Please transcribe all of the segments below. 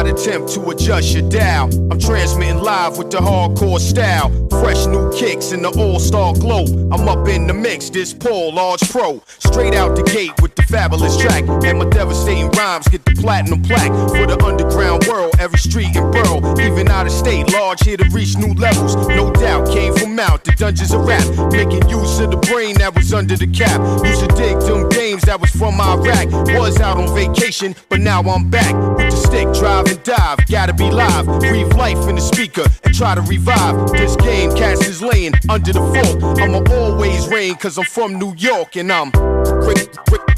not attempt to adjust your dial. I'm transmitting live with the hardcore style. Fresh new kicks in the all-star glow. I'm up in the mix, this Paul, large pro. Straight out the gate with the fabulous track. And my devastating rhymes get the platinum plaque. For the underground world, every street and borough. Even out of state, large here to reach new levels. No doubt, came from out the dungeons of rap. Making use of the brain that was under the cap. Used to dig them games that was from Iraq. Was out on vacation, but now I'm back. With the stick, drive and dive. Gotta be live, breathe life in the speaker and try to revive this game. Cast is laying under the fort. I'ma always reign cause I'm from New York and I'm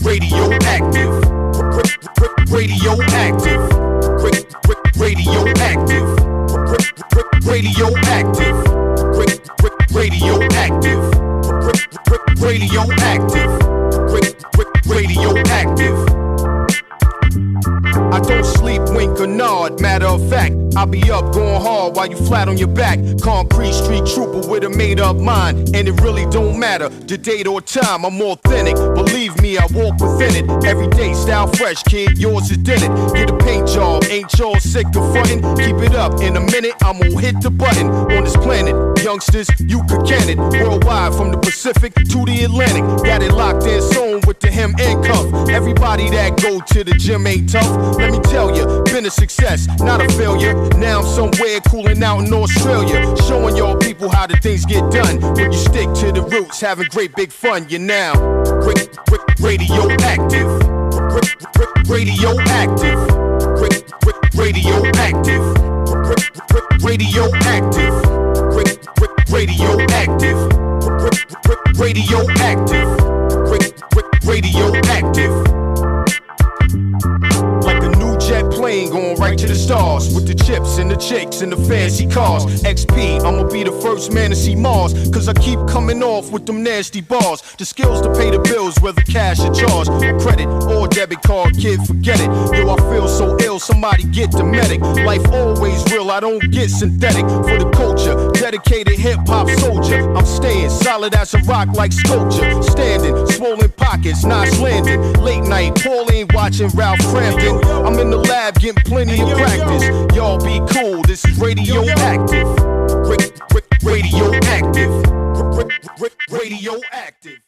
radioactive. Radioactive. Radioactive. Radioactive. Radioactive. Radioactive. Radioactive. I don't sleep, wink or nod. Matter of fact, I'll be up going hard while you flat on your back. Concrete street trooper with a made up mind. And it really don't matter the date or time. I'm authentic, believe me, I walk within it. Every day, style fresh, kid, yours is did it. Get a paint job, ain't y'all sick of frontin'? Keep it up, in a minute, I'm gonna hit the button. On this planet, youngsters, you could can it. Worldwide, from the Pacific to the Atlantic. Got it locked in, sewn with the hem and cuff. Everybody that go to the gym ain't tough. Let me tell you, been a success, not a failure. Now I'm somewhere cooling out in Australia, showing y'all people how the things get done. When you stick to the roots, having great big fun, you're now radioactive. Radioactive. Radioactive. Radioactive. Radioactive. Radioactive. Radioactive. Like a new jet plane going right to the stars. With the chips and the chicks and the fancy cars. XP, I'ma be the first man to see Mars. Cause I keep coming off with them nasty bars. The skills to pay the bills, whether cash or charge, or credit or debit card, kid, forget it. Yo, I feel so ill, somebody get the medic. Life always real, I don't get synthetic. For the culture, dedicated hip-hop soldier. I'm staying solid as a rock like sculpture. Standing, swollen pockets, nice landing. Late night, Paul ain't watching Ralph Crampton. I'm in the lab getting plenty of practice. Y'all be cool, this is radioactive. Radioactive. Radioactive.